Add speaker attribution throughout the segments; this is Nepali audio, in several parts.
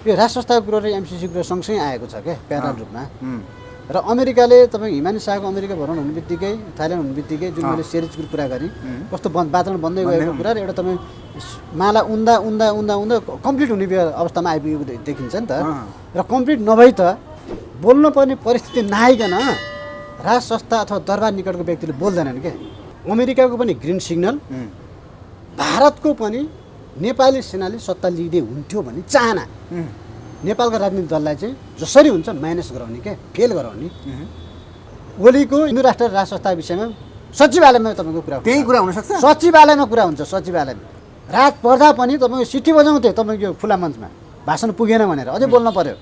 Speaker 1: यो राष्ट्र संस्थाको कुरो र एमसिसी कुरो सँगसँगै आएको छ क्या प्यारल रूपमा। र अमेरिकाले तपाईँ हिमानी शाहको अमेरिका भ्रमण हुने बित्तिकै थाइल्यान्ड हुने बित्तिकै जुन मैले सिरिजको कुरा गरेँ कस्तो वातावरण बन्दै गएको कुरा र एउटा तपाईँ माला उन्दा उन्दा उन्दा उन्दा कम्प्लिट हुने अवस्थामा आइपुगेको देखिन्छ नि त। र कम्प्लिट नभई त बोल्नुपर्ने परिस्थिति नआइकन राज संस्था अथवा दरबार निकटको व्यक्तिले बोल्दैनन् क्या। अमेरिकाको पनि ग्रिन सिग्नल, भारतको पनि नेपाली सेनाले सत्ता लिँदै हुन्थ्यो भन्ने चाहना नेपालका राजनीतिक दललाई चाहिँ जसरी हुन्छ माइनस गराउने क्या, फेल गराउने। ओलीको हिन्दू राष्ट्र राज संस्था विषयमा सचिवालयमा तपाईँको कुरा,
Speaker 2: त्यही कुरा हुनसक्छ,
Speaker 1: सचिवालयमा कुरा हुन्छ। सचिवालयमा रात पर्दा पनि तपाईँको सिटी बजाउँथे तपाईँको खुला मञ्चमा, भाषण पुगेन भनेर अझै बोल्न पर्यो।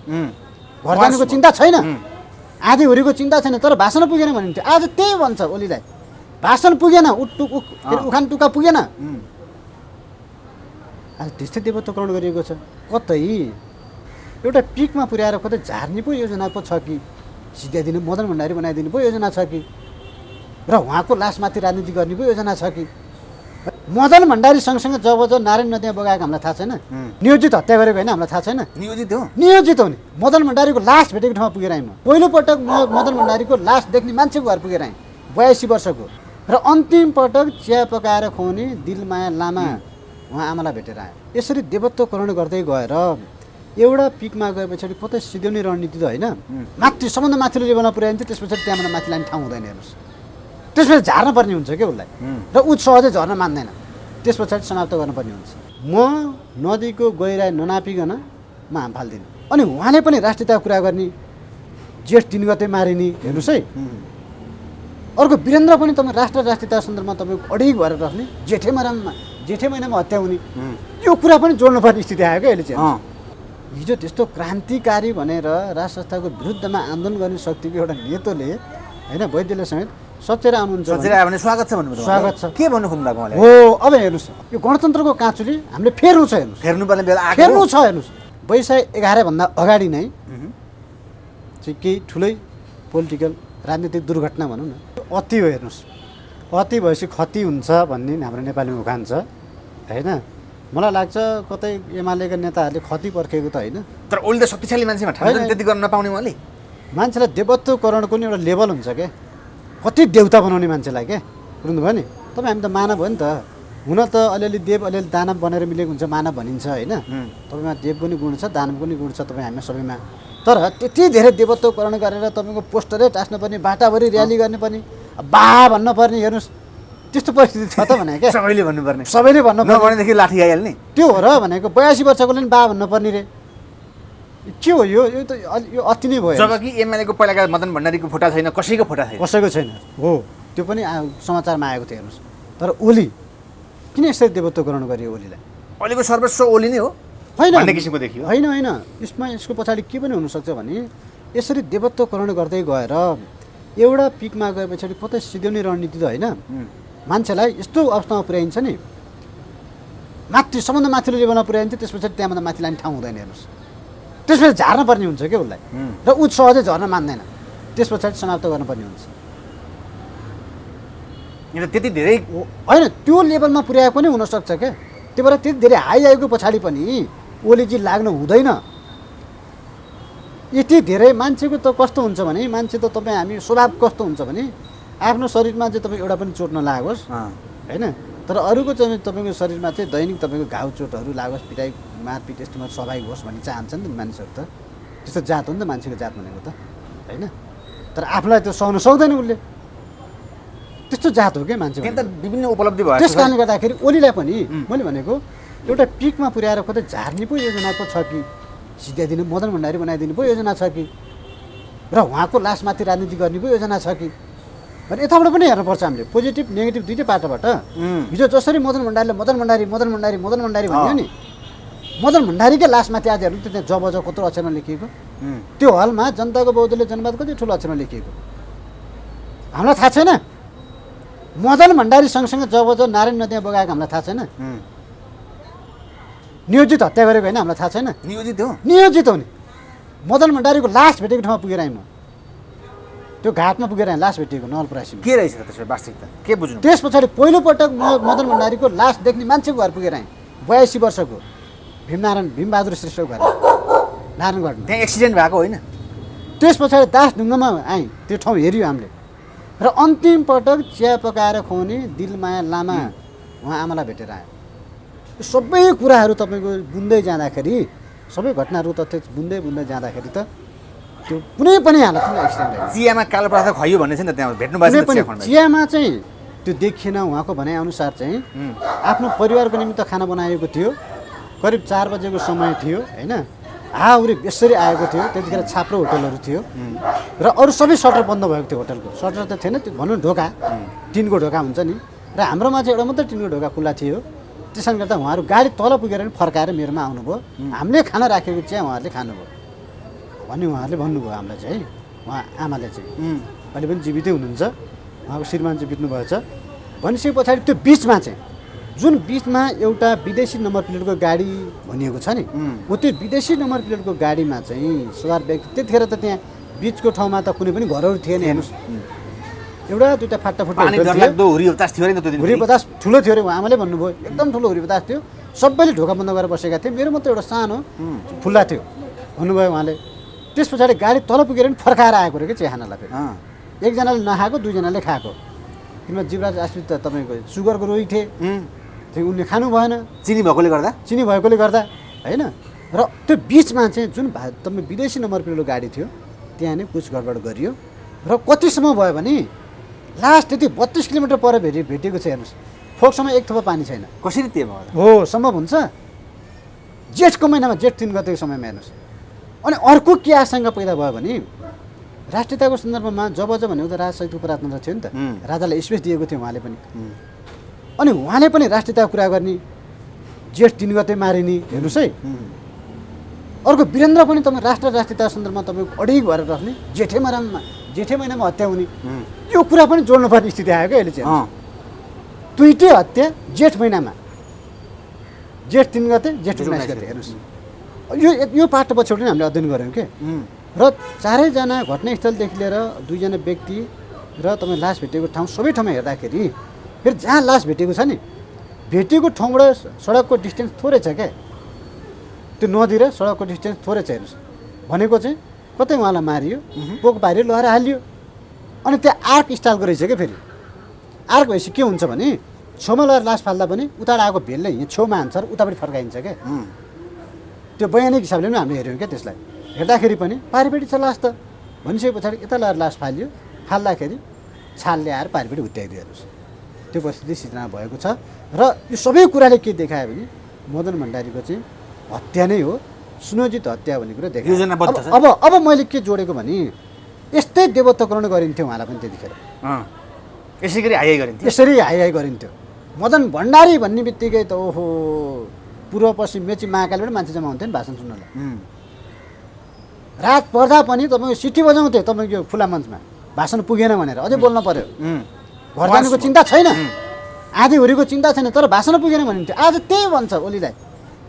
Speaker 1: घर जानुको चिन्ता छैन, आधीहुरीको चिन्ता छैन, तर भाषण पुगेन भनिन्थ्यो। आज त्यही भन्छ ओलीलाई, भाषण पुगेन, उखान टुक्का पुगेन। आज त्यस्तै देवत्वकरण गरिएको छ। कतै एउटा पिकमा पुर्याएर कतै झार्ने पो योजना पो छ कि, सिध्याइदिनु मदन भण्डारी बनाइदिनु पो योजना छ कि, र उहाँको लासमाथि राजनीति गर्ने पो योजना छ कि। मदन भण्डारी सँगसँगै जब नारायण नदीमा बगाएको हामीलाई थाहा छैन, नियोजित हत्या गरेको होइन हामीलाई थाहा छैन। नियोजित हो नि। मदन भण्डारीको लास भेटेको ठाउँमा पुगेर आएँ म। पहिलोपटक म मदन भण्डारीको लास देख्ने मान्छेको घर पुगेर आएँ, 82 वर्षको। र अन्तिम पटक चिया पकाएर खुवाउने दिलमाया लामा उहाँ आमालाई भेटेर आयो। यसरी देवत्वकरण गर्दै गएर एउटा पिकमा गए पछाडि कतै सिध्याउने रणनीति त होइन। माथि सबभन्दा माथिल्लो लेभलमा पुर्याइन्छ, त्यस पछाडि त्यहाँबाट माथि लाने ठाउँ हुँदैन। हेर्नुहोस्, त्यसपछि झार्न पर्ने हुन्छ क्या उसलाई, र ऊ सहजै झर्न मान्दैन, त्यस पछाडि समाप्त गर्नुपर्ने हुन्छ। म नदीको गहिराई ननापिकन म हाम फाल्दिनँ। अनि उहाँले पनि राष्ट्रियताको कुरा गर्ने, जेठ 3 गते मारिने। हेर्नुहोस् है, अर्को वीरेन्द्र पनि तपाईँ राष्ट्रियता सन्दर्भमा तपाईँको अडिग भएर बस्ने, जेठे महिनामा हत्या हुने, यो कुरा पनि जोड्नुपर्ने स्थिति आयो क्या अहिले चाहिँ। हिजो त्यस्तो क्रान्तिकारी भनेर राज संस्थाको विरुद्धमा आन्दोलन गर्ने शक्तिको एउटा नेतोले होइन वैद्यले समेत सचेर आउनुहुन्छ
Speaker 2: भने स्वागत छ भन्नु।
Speaker 1: स्वागत छ के
Speaker 2: भन्नु खोज्नु भएको मलाई
Speaker 1: हो। अब हेर्नुहोस्, यो गणतन्त्रको काँचुली हामीले फेर्नु छ। हेर्नुहोस्,
Speaker 2: फेर्नुपर्ने बेला
Speaker 1: फेर्नु छ। हेर्नुहोस्, वैशाख 11 भन्दा अगाडि नै चाहिँ केही ठुलै पोलिटिकल राजनीतिक दुर्घटना भनौँ न, अति हो। हेर्नुहोस्, अति भएपछि खती हुन्छ भन्ने हाम्रो नेपालीमा उखान छ होइन। मलाई लाग्छ कतै एमालेका नेताहरूले खती पर्खेको त होइन,
Speaker 2: तर ओली त शक्तिशाली मान्छेमा त्यति गर्न नपाउने उहाँले।
Speaker 1: मान्छेलाई देवत्वकरणको नि एउटा लेभल हुन्छ क्या, कति देवता बनाउने मान्छेलाई क्या। बुझ्नुभयो नि तपाईँ? हामी त मानव हो नि त। हुन त अलिअलि देव अलिअलि दानव बनेर मिलेको हुन्छ, मानव भनिन्छ होइन। तपाईँमा देव पनि गुण छ, दानव पनि गुण छ तपाईँ हामीमा सबैमा। तर त्यति धेरै देवत्वकरण गरेर तपाईँको पोस्टरै टाँस्नुपर्ने, बाटाभरि र्याली गर्नुपर्ने, बा भन्नुपर्ने, हेर्नुहोस् त्यस्तो परिस्थिति छ त भने क्या।
Speaker 2: सबैले भन्नुपर्ने,
Speaker 1: सबैले भन्नुपर्ने,
Speaker 2: भनेदेखि लाठी आइहाल्ने
Speaker 1: त्यो हो र भनेको। 82 वर्षकोले नि बा भन्नुपर्ने रे, के हो यो? यो त यो अति नै भयो।
Speaker 2: जबकि एमएलएको पहिलाका मदन भण्डारीको फोटा छैन, कसैको फोटा छैन,
Speaker 1: कसैको छैन हो। त्यो पनि समाचारमा आएको थियो। हेर्नुहोस्, तर ओली किन यसरी देवत्वकरण गरियो? ओलीलाई
Speaker 2: अहिलेको सर्वस्व ओली नै हो
Speaker 1: होइन
Speaker 2: भन्ने किसिमको देखियो।
Speaker 1: होइन होइन, यसको पछाडि के पनि हुनसक्छ भने यसरी देवत्वकरण गर्दै गएर एउटा पिकमा गए पछाडि कतै सिध्याउने रणनीति त होइन। मान्छेलाई यस्तो अवस्थामा पुर्याइन्छ नि, माथि सबभन्दा माथिल्लो लेभलमा पुर्याइन्छ, त्यस पछाडि त्यहाँबाट माथि लाने ठाउँ हुँदैन। हेर्नुहोस्, त्यसपछि झार्न पर्ने हुन्छ क्या उसलाई, र ऊ सहजै झर्न मान्दैन, त्यस पछाडि समाप्त गर्नुपर्ने हुन्छ।
Speaker 2: त्यति धेरै
Speaker 1: होइन, त्यो लेभलमा पुर्याएको पनि हुनसक्छ क्या। त्यही भएर त्यति धेरै हाई आएको पछाडि पनि ओलीजी लाग्नु हुँदैन। यति धेरै मान्छेको त कस्तो हुन्छ भने, मान्छे त तपाईँ हामी स्वभाव कस्तो हुन्छ भने आफ्नो शरीरमा चाहिँ तपाईँ एउटा पनि चोट नलागोस् होइन, तर अरूको चाहिँ तपाईँको शरीरमा चाहिँ दैनिक तपाईँको घाउ चोटहरू लागोस्, पिटाइ मारपिट यस्तोमा स्वाभाविक होस् भन्ने चाहन्छ नि त मानिसहरू। त त्यस्तो जात हो नि त मान्छेको जात भनेको त होइन। तर आफूलाई त्यो सहन सक्दैन उसले, त्यस्तो जात हो क्या मान्छे।
Speaker 2: विभिन्न उपलब्धि भयो।
Speaker 1: त्यस कारणले गर्दाखेरि ओलीलाई पनि मैले भनेको एउटा पिकमा पुर्याएर कतै झार्ने पो योजना पो छ कि, सिध्याइदिनु मदन भण्डारी बनाइदिनु पो योजना छ कि, र उहाँको लासमाथि राजनीति गर्ने पो योजना छ कि भने यताबाट पनि हेर्नुपर्छ हामीले। पोजिटिभ नेगेटिभ दुइटै पाटोबाट। हिजो जसरी मदन भण्डारीले मदन भण्डारी भन्यो नि, मदन भण्डारीकै लासमाथि आज हेर्नु त्यहाँ जब कत्रो अक्षरमा लेखिएको, त्यो हलमा जनताको बौद्धले जनवाद कति ठुलो अक्षरमा लेखिएको हामीलाई थाहा छैन। मदन भण्डारी सँगसँगै जब नारायण नदीमा बगाएको हामीलाई थाहा छैन। नियोजित हत्या गरेको होइन हामीलाई थाहा छैन। नियोजित हो नि। मदन भण्डारीको लास भेटेको ठाउँमा पुगेर आएँ म, त्यो घाटमा पुगेर आएँ लास भेटिएको नवलपरासीमा।
Speaker 2: के रहेछ त्यसमा वास्तविकता के बुझ्नु?
Speaker 1: त्यस पछाडि पहिलोपटक म मदन भण्डारीको लास देख्ने मान्छेको घर पुगेर आएँ, 82 वर्षको भीमबहादुर श्रेष्ठको घर। नारायणगढमा।
Speaker 2: त्यहाँ एक्सिडेन्ट भएको होइन?
Speaker 1: त्यस पछाडि दासढुङ्गामा आएँ, त्यो ठाउँ हेऱ्यो हामीले। र अन्तिम पटक चिया पकाएर खुवाउने दिलमाया लामा उहाँ आमालाई भेटेर आयो। यो सबै कुराहरू तपाईँको बुन्दै जाँदाखेरि, सबै घटनाहरू तथ्य बुन्दै जाँदाखेरि त त्यो कुनै पनि हालतमा एक्सिडेन्ट होइन।
Speaker 2: चियामा कालो पदार्थ खुवाइयो भन्ने छ नि त, त्यहाँ भेट्नु
Speaker 1: कुनै
Speaker 2: भएको
Speaker 1: पनि
Speaker 2: छ
Speaker 1: चियामा चाहिँ त्यो देखिएन। उहाँको भनाइअनुसार चाहिँ आफ्नो परिवारको निमित्त खाना बनाएको थियो। करिब 4 बजेको समय थियो होइन। हाउरी बेसरी आएको थियो। त्यतिखेर छाप्रो होटलहरू थियो र अरू सबै सटर बन्द भएको थियो। होटलको सटर त थिएन, त्यो भनौँ ढोका, टिनको ढोका हुन्छ नि। र हाम्रोमा चाहिँ एउटा मात्रै टिनको ढोका खुल्ला थियो। त्यसैले गर्दा उहाँहरू गाडी तल पुगेर पनि फर्काएर मेरोमा आउनुभयो। हामीले खाना राखेको चिया उहाँहरूले खानुभयो भन्ने उहाँहरूले भन्नुभयो हामीलाई चाहिँ। उहाँ आमाले चाहिँ अहिले पनि जीवितै हुनुहुन्छ। उहाँको श्रीमान चाहिँ बित्नुभएछ। भनिसके पछाडि त्यो बिचमा चाहिँ जुन बिचमा एउटा विदेशी नम्बर प्लेटको गाडी भनिएको छ नि, हो त्यो विदेशी नम्बर प्लेटको गाडीमा चाहिँ सवार व्यक्ति, त्यतिखेर त त्यहाँ बिचको ठाउँमा त कुनै पनि घरहरू थिएन। हेर्नुहोस्, एउटा दुईवटा फाटाफुट्टा
Speaker 2: हुरी बतास थियो नि त त्यो दिन।
Speaker 1: हुरी बतास ठुलो थियो अरे, आमाले भन्नुभयो एकदम ठुलो हुरी बतास थियो। सबैले ढोका बन्द गरेर बसेका थिए, मेरो मात्रै एउटा सानो खुल्ला थियो भन्नुभयो उहाँले। त्यस पछाडि गाडी तल पुगेर पनि फर्काएर आएको रे कि चिया खानालाई। फेरि एकजनाले नखाएको, दुईजनाले खाएको। किनभने जीवराज आश्रित त तपाईँको सुगरको रोगी थिए, त्यो उनले खानु भएन
Speaker 2: चिनी भएकोले
Speaker 1: गर्दा होइन। र त्यो बिचमा चाहिँ जुन तपाईँ विदेशी नम्बर प्लेटको गाडी थियो त्यहाँ नै कुछ गडबड गरियो। र कतिसम्म भयो भने लास्ट त्यति 32 किलोमिटर पर भेटेको छ। हेर्नुहोस्, फोक्सोमा एक थोपा पानी छैन।
Speaker 2: कसरी त्यो भयो?
Speaker 1: हो, सम्भव हुन्छ? जेठको महिनामा, जेठ 3 गतेको समयमा हेर्नुहोस्। अनि अर्को के आशंका पैदा भयो भने राष्ट्रियताको सन्दर्भमा जब भनेको त राजशक्तिको प्रजातन्त्र थियो नि त, राजालाई स्पेस दिएको थियो उहाँले पनि। अनि उहाँले पनि राष्ट्रियताको कुरा गर्ने, जेठ 3 गते मारिने। हेर्नुहोस् है, अर्को वीरेन्द्र पनि तपाईँ राष्ट्रियताको सन्दर्भमा तपाईँको अडिग भएर राख्ने, जेठे महिनामा हत्या हुने, यो कुरा पनि जोड्नुपर्ने स्थिति आयो क्या अहिले चाहिँ। दुईटै हत्या जेठ महिनामा, जेठ 3 गते, जेठ 19 गते। हेर्नुहोस्, यो पाटो पछाडि पनि हामीले अध्ययन गऱ्यौँ क्या। र चारैजना घटनास्थलदेखि लिएर 2जना व्यक्ति र तपाईँ लास भेटेको ठाउँ सबै ठाउँमा हेर्दाखेरि फेरि जहाँ लास भेटेको छ नि, भेटेको ठाउँबाट सडकको डिस्टेन्स थोरै छ क्या। त्यो नदी र सडकको डिस्टेन्स थोरै छ। हेर्नुहोस्, भनेको चाहिँ कतै उहाँलाई मारियो, पोक पारियो, लहरा हालियो। अनि त्यहाँ आर्क स्टाइलको रहेछ क्या। फेरि आर्क भएपछि के हुन्छ भने छेउमा लगेर लास फाल्दा पनि उता आएको भेलले यहाँ छेउमा हान्छ र उतापट्टि फर्काइन्छ क्या। त्यो वैज्ञानिक हिसाबले पनि हामीले हेऱ्यौँ क्या। त्यसलाई हेर्दाखेरि पनि पारिपट्टि छ लास त भनिसके पछाडि यता लगेर लास फालियो, फाल्दाखेरि छाल ल्याएर पारिपट्टि हुत्याइदियो। हेर्नुहोस्, त्यो परिस्थिति सिर्जना भएको छ। र यो सबै कुराले के देखायो भने मदन भण्डारीको चाहिँ हत्या नै हो, सुनियोजित हत्या भन्ने कुरा देखायो। अब मैले के जोडेको भने यस्तै देवत्वकरण गरिन्थ्यो उहाँलाई पनि त्यतिखेर। यसरी हाई गरिन्थ्यो। मदन भण्डारी भन्ने बित्तिकै त ओहो, पूर्व पश्चिम मेची महाकालबाट मान्छे जम्मा हुन्थ्यो नि भाषण सुन्नलाई। रात पर्दा पनि तपाईँको सिटी बजाउँथ्यो तपाईँको खुला मञ्चमा, भाषण पुगेन भनेर अझै बोल्न पर्यो। घर जानुको चिन्ता छैन, आधी हुरीको चिन्ता छैन, तर भाषण पुगेन भनिन्थ्यो। आज त्यही भन्छ ओलीलाई,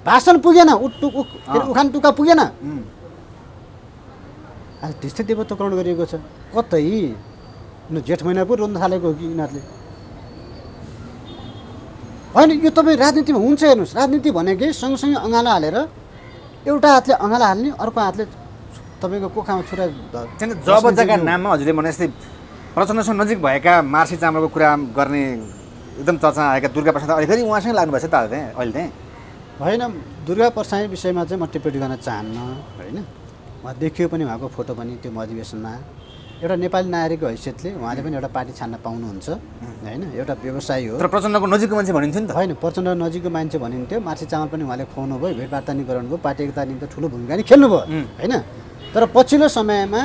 Speaker 1: भाषण पुगेन, उखान टुक्का पुगेन। आज त्यस्तै देवत्वकरण गरिएको छ। कतै जेठ महिना पो रोज्न थालेको हो कि यिनीहरूले? होइन, यो तपाईँ राजनीतिमा हुन्छ। हेर्नुहोस्, राजनीति भनेकै सँगसँगै अँगालो हालेर एउटा हातले अँगालो हाल्ने, अर्को हातले तपाईँको कोखामा छुरा।
Speaker 2: जब जग्गा नाममा हजुरले भने जस्तै प्रचण्डसँग नजिक भएका मार्सी चामलको कुरा गर्ने एकदम चर्चा आएका दुर्गा प्रसाद अहिले फेरि उहाँसँग लाग्नुभएको छ त अहिले चाहिँ?
Speaker 1: होइन, दुर्गा प्रसाद विषयमा चाहिँ म टिप्पणी गर्न चाहन्न होइन। उहाँ देखियो पनि, उहाँको फोटो पनि त्यो अधिवेशनमा। एउटा नेपाली नागरिकको हैसियतले उहाँले पनि एउटा पार्टी छान्न पाउनुहुन्छ होइन, एउटा व्यवसायी हो।
Speaker 2: तर प्रचण्डको नजिकको मान्छे भनिन्थ्यो नि त?
Speaker 1: होइन, प्रचण्ड नजिकको मान्छे भनिन्थ्यो। मार्सी चामल पनि उहाँले खुवाउनु भयो, भेटवार्ता नि गराउनुभयो, पार्टी एकता निम्ति ठुलो भूमिका नि खेल्नुभयो होइन। तर पछिल्लो समयमा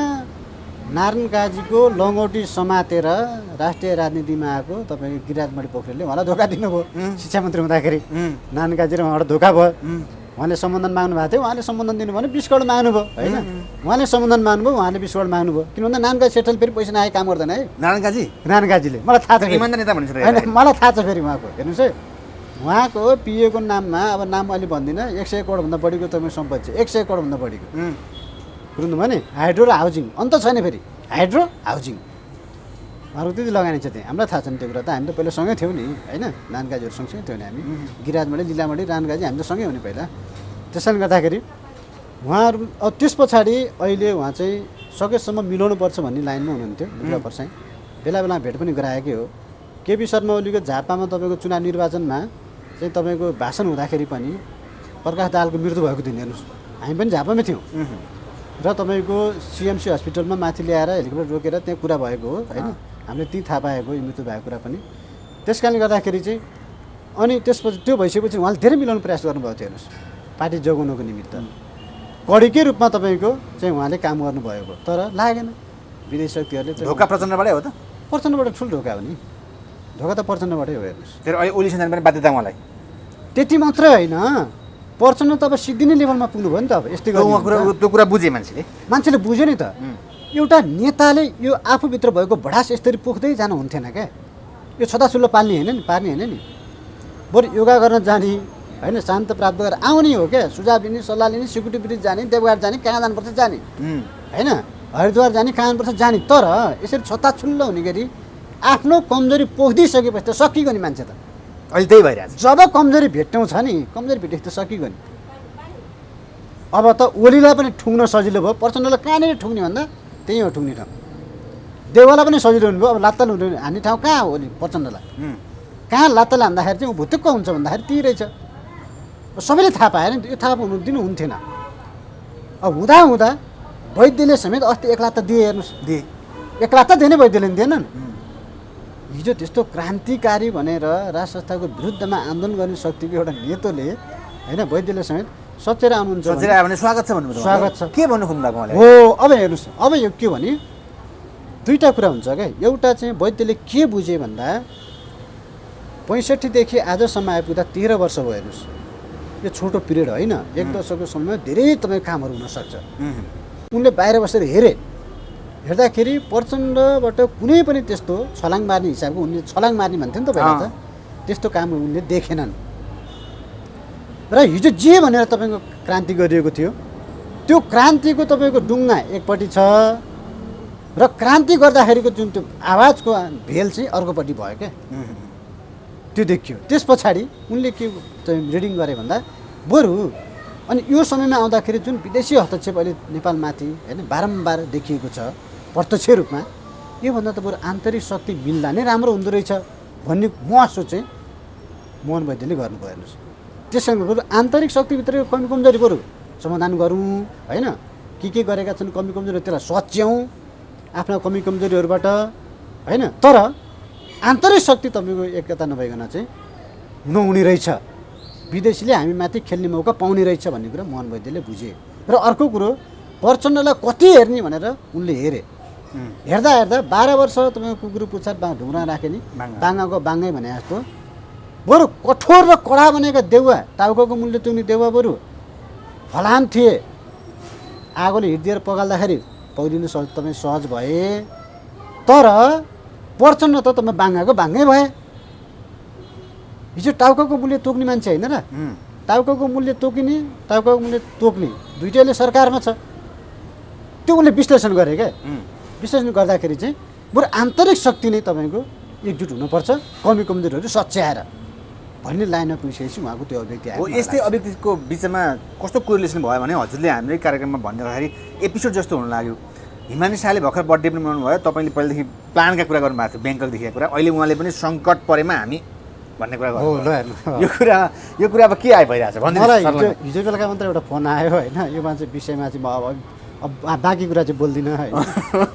Speaker 1: नारायण काजीको लङ्गौटी समातेर राष्ट्रिय राजनीतिमा आएको तपाईँको गिरिराजमणि पोखरेलले उहाँलाई धोका दिनुभयो। शिक्षा मन्त्री हुँदाखेरि नारायण काजी र उहाँबाट धोका भयो। उहाँले सम्बन्धन माग्नु भएको थियो, उहाँले सम्बन्धन दिनुभयो भने 20 करोड माग्नुभयो होइन। उहाँले सम्बन्धन माग्नुभयो, उहाँले 20 करोड माग्नुभयो। किन भन्दा नारायण काजी सेटल फेरि पैसा नआए काम गर्दैन है नारायण काजीले। मलाई थाहा छ,
Speaker 2: इमानदार नेता भनिन्छ
Speaker 1: होइन, मलाई थाहा छ। फेरि उहाँको हेर्नुहोस् है, उहाँको पिएको नाममा, अब नाम अहिले भन्दिनँ, 100 करोडभन्दा बढीको तपाईँ सम्पत्ति छ, 100 करोडभन्दा बढीको। बुझ्नु भयो नि? हाइड्रो र हाउजिङ अन्त छैन। फेरि हाइड्रो हाउजिङ उहाँहरूको त्यति लगानी छ त्यहाँ। हामीलाई थाहा छ नि त्यो कुरा त। हामी त पहिला सँगै थियौँ नि होइन, नारायण काजीहरू सँगसँगै थियौँ नि हामी। गिरिराजमणि, लीलामणि, नारायण काजी हामी त सँगै हो नि पहिला। त्यसैले गर्दाखेरि उहाँहरू अब त्यस पछाडि अहिले उहाँ चाहिँ सकेसम्म मिलाउनुपर्छ भन्ने लाइनमा हुनुहुन्थ्यो लुगा पर्साई। बेला बेला भेट पनि गराएकै हो। केपी शर्मा ओलीको झापामा तपाईँको चुनाव निर्वाचनमा चाहिँ तपाईँको भाषण हुँदाखेरि पनि प्रकाश दाहालको मृत्यु भएको दिन हेर्नुहोस्, हामी पनि झापामै थियौँ र तपाईँको सिएमसी हस्पिटलमा माथि ल्याएर हेलिकप्टर रोकेर त्यहाँ कुरा भएको हो होइन, हामीले त्यहीँ थाहा पाएको यो मृत्यु भएको कुरा पनि। त्यस कारणले गर्दाखेरि चाहिँ अनि त्यसपछि त्यो भइसकेपछि उहाँले धेरै मिलाउने प्रयास गर्नुभएको थियो हेर्नुहोस्, पार्टी जोगाउनको निमित्त कडीकै रूपमा तपाईँको चाहिँ उहाँले काम गर्नुभएको, तर लागेन विदेशी शक्तिहरूले।
Speaker 2: धोका प्रचण्डबाटै हो त?
Speaker 1: प्रचण्डबाट ठुलो धोका हो नि, धोका त प्रचण्डबाटै हो हेर्नुहोस्।
Speaker 2: फेरि अहिले ओलीसँग जाने पनि बाध्यता उहाँलाई।
Speaker 1: त्यति मात्रै होइन, प्रचण्ड त अब सिद्धिने लेभलमा पुग्नुभयो नि त। अब यस्तै
Speaker 2: त्यो कुरा बुझे मान्छेले
Speaker 1: बुझ्यो नि त। एउटा नेताले यो आफूभित्र भएको भडास यसरी पोख्दै जानु हुन्थेन क्या। यो छताछुल्लो पार्ने होइन नि, बरु योगा गर्न जाने होइन, शान्त प्राप्त गरेर आउने हो क्या। सुझाव लिने, सल्लाह लिने, सिक्युरिटी ब्रिज जाने, देवघाट जाने, कहाँ जानुपर्छ जाने होइन, हरिद्वार जाने, कहाँ जानुपर्छ जाने। तर यसरी छताछुल्लो हुने गरी आफ्नो कमजोरी पोखिदिइसकेपछि त सकिगयो नि मान्छे त।
Speaker 2: अहिले त्यही भइरहेछ।
Speaker 1: जब कमजोरी भेट्टाउँछ नि, कमजोरी भेटेपछि त सकिगयो नि। अब त ओलीलाई पनि ठुङ्न सजिलो भयो, प्रचण्डलाई कहाँनिर ठुङ्ने भन्दा त्यही हो ठुङ्ने ठाउँ। देवालाई पनि सजिलो हुनुभयो। अब लात्तल हान्ने ठाउँ कहाँ हो ओली प्रचण्डलाई? कहाँ लात्तल हान्दाखेरि चाहिँ ऊ भुत्तुक्क हुन्छ भन्दाखेरि ती रहेछ। सबैले थाहा पाएन नि, यो थाहा हुनु दिनु हुन्थेन। अब हुँदा वैद्यले समेत अस्ति 1 लाख त दिए हेर्नुहोस्, 1 लाख त दिने वैद्यले नि दिएनन्। हिजो त्यस्तो क्रान्तिकारी भनेर राज संस्थाको विरुद्धमा आन्दोलन गर्ने शक्तिको एउटा नेतोले होइन, वैद्यले समेत सचेर आउनुहुन्छ
Speaker 2: भने स्वागत छ भन्नु।
Speaker 1: स्वागत छ
Speaker 2: के भन्नु खोज्नु भएको
Speaker 1: हो। अब हेर्नुहोस्, अब यो के भने दुईवटा कुरा हुन्छ क्या। एउटा चाहिँ वैद्यले के बुझे भन्दा 65 देखि आजसम्म आइपुग्दा 13 वर्ष भयो हेर्नुहोस्। यो छोटो पिरियड होइन, 1 दशकको समयमा धेरै तपाईँको कामहरू हुनसक्छ। उनले बाहिर बसेर हेर्दाखेरि प्रचण्डबाट कुनै पनि त्यस्तो छलाङ मार्ने हिसाबको, उनले छलाङ मार्ने भन्थ्यो नि त पहिला त, त्यस्तो काम उनले देखेनन्। र हिजो जे भनेर तपाईँको क्रान्ति गरिएको थियो, त्यो क्रान्तिको तपाईँको डुङ्गा एकपट्टि छ र क्रान्ति गर्दाखेरिको जुन त्यो आवाजको भेल चाहिँ अर्कोपट्टि भयो क्या। त्यो देखियो। त्यस पछाडि उनले के रिडिङ गरे भन्दा बरु अनि यो समयमा आउँदाखेरि जुन विदेशी हस्तक्षेप अहिले नेपालमाथि होइन बारम्बार देखिएको छ प्रत्यक्ष रूपमा, योभन्दा त बरु आन्तरिक शक्ति मिल्दा नै राम्रो हुँदो रहेछ भन्ने महसुस चाहिँ मोहन वैद्यले गर्नुभयो हेर्नुहोस्। त्यससँग बरु आन्तरिक शक्तिभित्रको कमी कमजोरी बरु समाधान गरौँ होइन, के गरेका छन् कमी कमजोरी त्यसलाई सच्याउँ आफ्ना कमी कमजोरीहरूबाट होइन, तर आन्तरिक शक्ति तपाईँको एकता नभइकन चाहिँ नहुने रहेछ, विदेशीले हामी माथि खेल्ने मौका पाउने रहेछ भन्ने कुरा मोहन वैद्यले बुझे। र अर्को कुरो प्रचण्डलाई कति हेर्ने भनेर उनले हेर्दा 12 वर्ष तपाईँको कुकुर पुच्छर ढुङ्ग्रा राखे नि, बाङ्गाको बाङ्गै भने जस्तो बरु कठोर र कडा बनेका देउवा, टाउको मूल्य तुग्ने देउवा बरु फलाम थिए। आगोले हिँडिदिएर पगाल्दाखेरि पौडिनु तपाईँ सहज भए, तर प्रचण्ड त तपाईँ बाङ्गाको बाङ्गै भए। हिजो टाउको मूल्य तोक्ने मान्छे होइन र, टाउको मूल्य तोकिने, टाउको मूल्य तोक्ने दुइटैले सरकारमा छ। त्यो उसले विश्लेषण गरे क्या। विश्लेषण गर्दाखेरि चाहिँ बरु आन्तरिक शक्ति नै तपाईँको एकजुट हुनुपर्छ, कमी कमजोरीहरू सच्याएर भन्ने लाइनमा पुगिसकेपछि उहाँको त्यो अभिव्यक्ति आयो।
Speaker 2: यस्तै अभिव्यक्तिको बिचमा कस्तो कोरिलेसन भयो भने हजुरले हाम्रै कार्यक्रममा भनिदिँदाखेरि एपिसोड जस्तो हुन लाग्यो। हिमानी शाहले भर्खर बर्थडे पनि मनाउनु भयो, तपाईँले पहिलेदेखि प्लानका कुरा गर्नुभएको थियो, ब्याङ्कक देखेको कुरा, अहिले उहाँले पनि सङ्कट परेमा हामी भन्ने कुरा गर्नु। यो कुरा अब के भइरहेछ
Speaker 1: भन्नु। हिजो बेलुका मात्रै एउटा फोन आयो होइन, यो मान्छे विषयमा चाहिँ म अब बाँकी कुरा चाहिँ बोल्दिनँ होइन,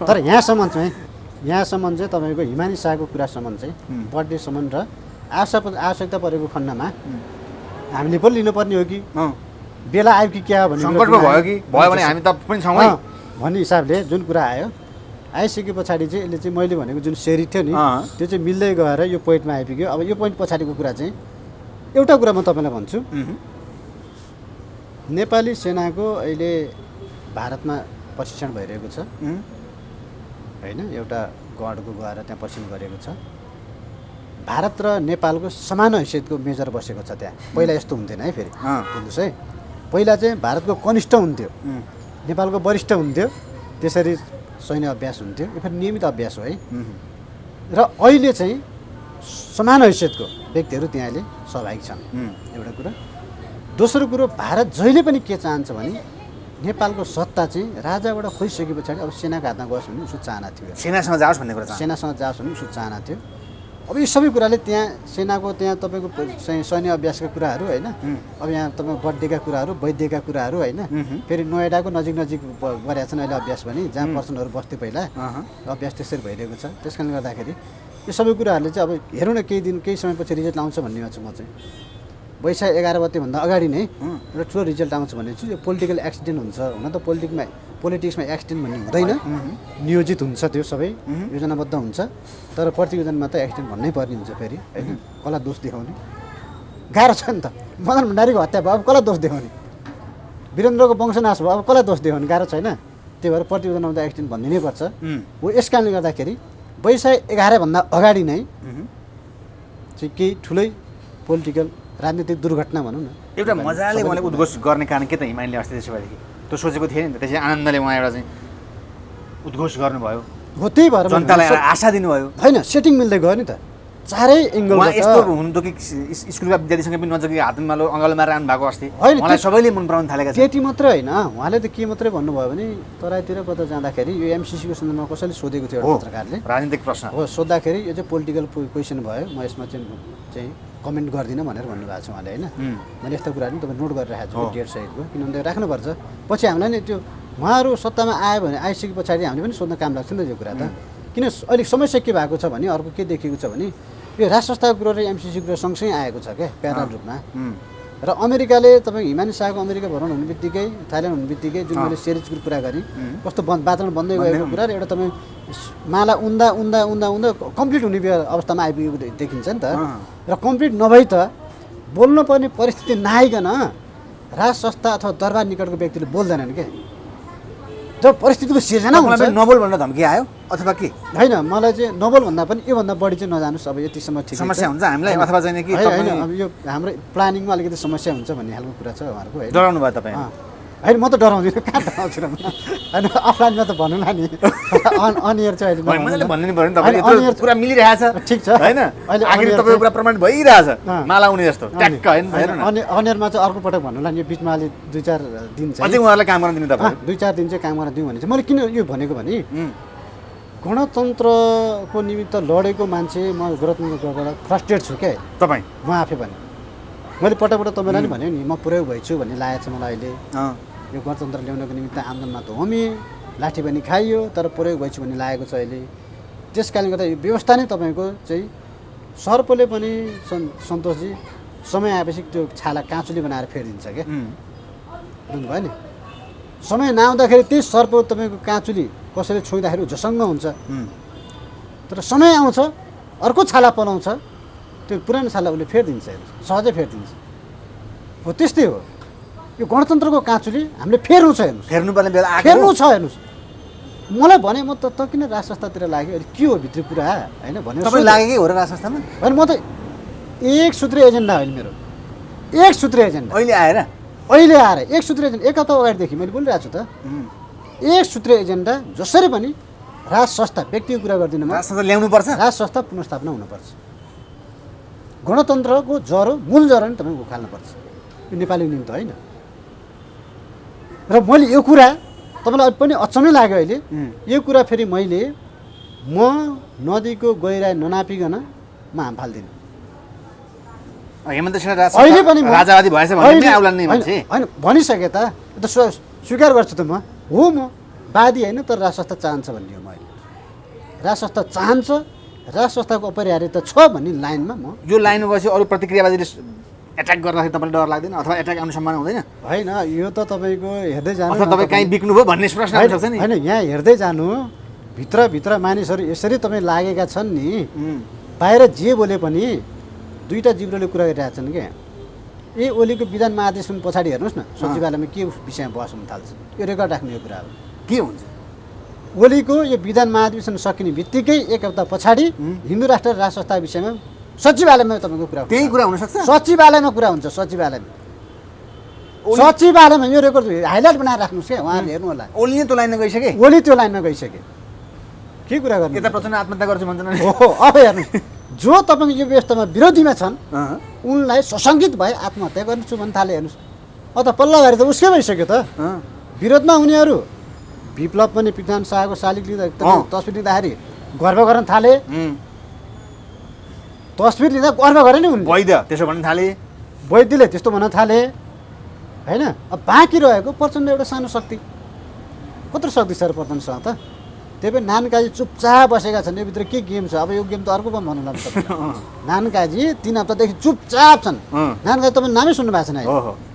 Speaker 1: तर यहाँसम्म चाहिँ तपाईँको हिमानी शाहको कुरासम्म चाहिँ बर्थडेसम्म र आवश्यकता परेको खण्डमा हामीले पनि लिनुपर्ने हो कि बेला आयो कि क्या भन्ने
Speaker 2: सङ्कटमा भयो कि भयो भने हामी त पनि छौँ
Speaker 1: भन्ने हिसाबले जुन कुरा आइसके पछाडि चाहिँ यसले चाहिँ मैले भनेको जुन सेरी थियो नि त्यो चाहिँ मिल्दै गएर यो पोइन्टमा आइपुग्यो। अब यो पोइन्ट पछाडिको कुरा चाहिँ एउटा कुरा म तपाईँलाई भन्छु, नेपाली सेनाको अहिले भारतमा प्रशिक्षण भइरहेको छ होइन, एउटा गढको गएर त्यहाँ प्रशिक्षण गरेको छ। भारत र नेपालको समान हैसियतको मेजर बसेको छ त्यहाँ। पहिला यस्तो हुन्थेन है, फेरि बुझ्नुहोस् है, पहिला चाहिँ भारतको कनिष्ठ हुन्थ्यो, नेपालको वरिष्ठ हुन्थ्यो, त्यसरी सैन्य अभ्यास हुन्थ्यो। यो फेरि नियमित अभ्यास हो है। र अहिले चाहिँ समान हैसियतको व्यक्तिहरू त्यहाँ अहिले सहभागी छन्, एउटा कुरा। दोस्रो कुरो, भारत जहिले पनि के चाहन्छ भने नेपालको सत्ता चाहिँ राजाबाट खोइसके पछाडि अब सेनाको हातमा गयोस् भन्ने उसको चाहना थियो।
Speaker 2: सेनासँग जाओस् भन्ने कुरा छ।
Speaker 1: सेनासँग जाओस् भन्ने उसको चाहना थियो। अब यो सबै कुराले त्यहाँ सेनाको त्यहाँ तपाईँको सैन्य अभ्यासका कुराहरू होइन, अब यहाँ तपाईँको बर्थडेका कुराहरू, वैद्यका कुराहरू होइन, फेरि नोएडाको नजिक गरेका छन् अहिले अभ्यास भने, जहाँ पर्सनहरू बस्थ्यो पहिला, अभ्यास त्यसरी भइरहेको छ। त्यस कारणले गर्दाखेरि यो सबै कुराहरूले चाहिँ अब हेरौँ न केही समयपछि रिजल्ट आउँछ भन्नेमा छु म चाहिँ। वैशाख 11 गतेभन्दा अगाडि नै एउटा ठुलो रिजल्ट आउँछ भन्ने छु। यो पोलिटिकल एक्सिडेन्ट हुन्छ, हुन त पोलिटिक्समा एक्सिडेन्ट भन्ने हुँदैन, नियोजित हुन्छ, त्यो सबै योजनाबद्ध हुन्छ। तर प्रतियोजनमा त एक्सिडेन्ट भन्नै पर्ने हुन्छ फेरि होइन। कसलाई दोष देखाउने गाह्रो छ नि त। मदन भण्डारीको हत्या भयो, अब कसलाई दोष देखाउने? वीरेन्द्रको वंशनाश भयो, अब कसलाई दोष देखाउने? गाह्रो छैन। त्यही भएर प्रतियोजनमा त एक्सिडेन्ट भन्ने नै पर्छ। हो यस कारणले गर्दाखेरि वैशाख 11 भन्दा अगाडि नै चाहिँ केही ठुलै पोलिटिकल राजनीतिक दुर्घटना भनौँ न,
Speaker 2: एउटा मजाले उहाँले उद्घोष गर्ने कारण के त हिमालयले अस्ति त्यसैदेखि त्यो सोचेको थिएन नि त। त्यसै आनन्दले उहाँ एउटा चाहिँ उद्घोष गर्नुभयो,
Speaker 1: हो त्यही भएर
Speaker 2: जनतालाई आशा दिनुभयो।
Speaker 1: होइन, सेटिङ मिल्दै गयो नि त चारै एङ्गलबाट।
Speaker 2: यस्तो हुनुहुन्थ्यो कि स्कुलका विद्यार्थीसँग पनि नजिकै हातमा अँगालो मारेर आउनु भएको अस्ति,
Speaker 1: होइन
Speaker 2: उहाँलाई सबैले मन पराउन थालेका छन्।
Speaker 1: त्यति मात्रै होइन, उहाँले त के मात्रै भन्नुभयो भने तराईतिर कता जाँदाखेरि यो एमसिसीको सन्दर्भमा कसैले सोधेको थियो एउटा पत्रकारले,
Speaker 2: राजनीतिक प्रश्न
Speaker 1: हो, सोद्धाखेरि यो चाहिँ पोलिटिकल क्वेसन भयो, म यसमा चाहिँ कमेन्ट गर्दिनँ भनेर भन्नुभएको छ उहाँले होइन। मैले यस्तो कुराहरू पनि तपाईँ नोट गरिरहेको छु डेट सहितको, किनभने राख्नुपर्छ। पछि हामीलाई नि त्यो उहाँहरू सत्तामा आयो भने आइसके पछाडि हामीले पनि सोध्न काम लाग्छ नि त यो कुरा त। किन अलिक समस्या के भएको छ भने अर्को के देखिएको छ भने यो राज संस्थाको कुरो र एमसिसी कुरो सँगसँगै आएको छ क्या प्यारल रूपमा। र अमेरिकाले तपाईँ हिमानी शाहको अमेरिका भ्रमण हुने बित्तिकै, थाइल्यान्ड हुने बित्तिकै जुन मैले सिरिजको कुरा गरेँ, कस्तो वातावरण बन्दै गएको कुरा र एउटा तपाईँ माला उन्दा उन्दा उन्दा उन्दा कम्प्लिट हुने अवस्थामा आइपुगेको देखिन्छ नि त। र कम्प्लिट नभई त बोल्नुपर्ने परिस्थिति नआइकन राज संस्था अथवा दरबार निकटको व्यक्तिले बोल्दैनन् क्या। जब परिस्थितिको सिर्जना हुन्छ
Speaker 2: नबोल भनेर धम्की आयो अथवा के
Speaker 1: होइन, मलाई चाहिँ नबोल भन्दा पनि योभन्दा बढी चाहिँ नजानुहोस्, अब यतिसम्म ठिक
Speaker 2: समस्या हुन्छ हामीलाई अथवा चाहिँ कि
Speaker 1: होइन, अब यो हाम्रो प्लानिङमा अलिकति समस्या हुन्छ भन्ने खालको कुरा छ उहाँहरूको होइन।
Speaker 2: डराउनु भयो तपाईँ?
Speaker 1: होइन, म त डराउँदिनँ, कहाँ डराउँछु र म। होइन, अफलाइनमा त भन्नुला नि, अनियर चाहिँ अहिले
Speaker 2: मजाले भन्नु नि पर्यो नि तपाईँ, यत्रो कुरा मिलिरहेछ
Speaker 1: ठिक छ
Speaker 2: होइन। आखिर तपाईँको कुरा प्रमाण भइरहेछ माला उनी जस्तो ट्याक्क होइन।
Speaker 1: अनियरमा चाहिँ अर्को पटक भन्नुला नि, यो बिचमा अलि 2-4 दिन चाहिँ
Speaker 2: अझै उहाँहरूलाई काम गर्न दिनु तपाईँ
Speaker 1: 2-4 दिन चाहिँ काम गर्न दिउँ भने चाहिँ मैले किन यो भनेको भने गणतन्त्रको निमित्त लडेको मान्छे म गणतन्त्रबाट फ्रस्ट्रेट छु क्या
Speaker 2: तपाईँ।
Speaker 1: म आफै भने मैले पटक तपाईँलाई नि भनेँ नि, म पुरै भइछु भन्ने लागेको छ मलाई अहिले। यो गणतन्त्र ल्याउनको निमित्त आन्दोलनमा त होमी लाठी पनि खाइयो, तर प्रयोग भइछु भन्ने लागेको छ अहिले। त्यस कारणले गर्दा यो व्यवस्था नै तपाईँको चाहिँ सर्पले पनि सन्तोषजी समय आएपछि त्यो छाला काँचुली बनाएर फेरिदिन्छ क्या, बुझ्नुभयो नि। समय नआउँदाखेरि त्यही सर्प तपाईँको काँचुली कसैले छुँदाखेरि झसङ्ग हुन्छ, तर समय आउँछ अर्को छाला पलाउँछ, त्यो पुरानो छाला उसले फेरिदिन्छ, सहजै फेरिदिन्छ। हो त्यस्तै हो यो गणतन्त्रको काँचुली हामीले फेर्नु छ, हेर्नुहोस्
Speaker 2: फेर्नुपर्ने बेला
Speaker 1: फेर्नु छ। हेर्नुहोस् मलाई भने म त किन राज संस्थातिर लाग्यो अहिले के हो भित्री कुरा होइन भने
Speaker 2: तपाईँ लागेकै हो र राज संस्थामा?
Speaker 1: होइन, म त एक सूत्रीय एजेन्डा होइन मेरो, एक सूत्रीय एजेन्डा अहिले आएर एक सूत्रीय एजेन्डा 1 हप्ता अगाडिदेखि मैले बोलिरहेको छु त। एक सूत्रीय एजेन्डा जसरी पनि राज संस्था व्यक्तिको कुरा गर्दिनँ म,
Speaker 2: राज संस्था ल्याउनुपर्छ,
Speaker 1: राज संस्था पुनर्स्थापना हुनुपर्छ। गणतन्त्रको जरो मूल जरो नि तपाईँ उखाल्नुपर्छ, यो नेपाली निम्ति होइन। र मैले यो कुरा तपाईँलाई पनि अचम्मै लाग्यो अहिले यो कुरा फेरि मैले म नदीको गहिराई ननापिकन म हाम फाल्दिनँ।
Speaker 2: हेमन्त सेना
Speaker 1: अहिले पनि
Speaker 2: राजावादी भएछ भने आउला नै मान्छे
Speaker 1: होइन भनिसके त स्वीकार गर्छु त म हो, म वादी होइन, तर राज संस्था चाहन्छ भन्ने हो। मैले राज संस्था चाहन्छ, राज संस्थाको अपरिहार्यता छ भन्ने लाइनमा म
Speaker 2: यो लाइनमा गएपछि अरू प्रतिक्रियावादीले एट्याक गर्दाखेरि तपाईँलाई डर लाग्दैन अथवा एट्याक आउने सम्भावना हुँदैन?
Speaker 1: होइन, यो त तपाईँको हेर्दै जानु,
Speaker 2: अथवा तपाईँ कहीँ बिक्नुभयो भन्ने प्रश्न आउन सक्छ नि।
Speaker 1: होइन, यहाँ हेर्दै जानु, भित्र मानिसहरू यसरी तपाईँ लागेका छन् नि, बाहिर जे बोले पनि दुईवटा जिब्रोले कुरा गरिरहेछन् क्या। ए ओलीको विधान महाधिवेशन पछाडि हेर्नुहोस् न सचिवालयमा के विषयमा बहस हुन थाल्छ, यो रेकर्ड राख्ने यो कुरा हो।
Speaker 2: के हुन्छ
Speaker 1: ओलीको यो विधान महाधिवेशन सकिने बित्तिकै 1 हप्ता पछाडि हिन्दू राष्ट्र राज संस्था विषयमा सचिवालयमा तपाईँको कुरा,
Speaker 2: त्यही कुरा हुनसक्छ,
Speaker 1: सचिवालयमा कुरा हुन्छ, सचिवालयमा यो रेकर्ड हाइलाइट बनाएर राख्नुहोस् क्या, उहाँहरूले हेर्नु होला।
Speaker 2: ओली त्यो लाइनमा गइसके,
Speaker 1: ओली त्यो लाइनमा गइसके, के कुरा गर्नु?
Speaker 2: यता प्रचण्ड आत्महत्या गर्छु भन्छन् नि।
Speaker 1: हो अब हेर्नुहोस्, जो तपाईँको यो व्यवस्थामा विरोधीमा छन् उनलाई सशङ्कित भए आत्महत्या गर्छु भन्नु थाले। हेर्नुहोस्, त पल्ला भारी त उसकै भइसक्यो त, विरोधमा उनीहरू विप्लव पनि पृथ्वीनारायण शाहको शालिग लिँदा तस्बिर लिँदाखेरि गर्व गर्न थाले, तस्बिर लिँदा गर्व गरे नि उनले,
Speaker 2: वैध त्यसो भन्न थाले,
Speaker 1: वैद्यले त्यस्तो भन्न थाले होइन। अब बाँकी रहेको प्रचण्ड एउटा सानो शक्ति, कत्रो शक्ति छ र प्रचण्डसँग त। त्यही पनि नानकाजी चुपचाप बसेका छन्, योभित्र के गेम छ, अब यो गेम त अर्को पनि भन्नु लाग्छ। नानकाजी 3 हप्तादेखि चुपचाप छन्। नानकाजी तपाईँ नामै सुन्नु भएको छैन,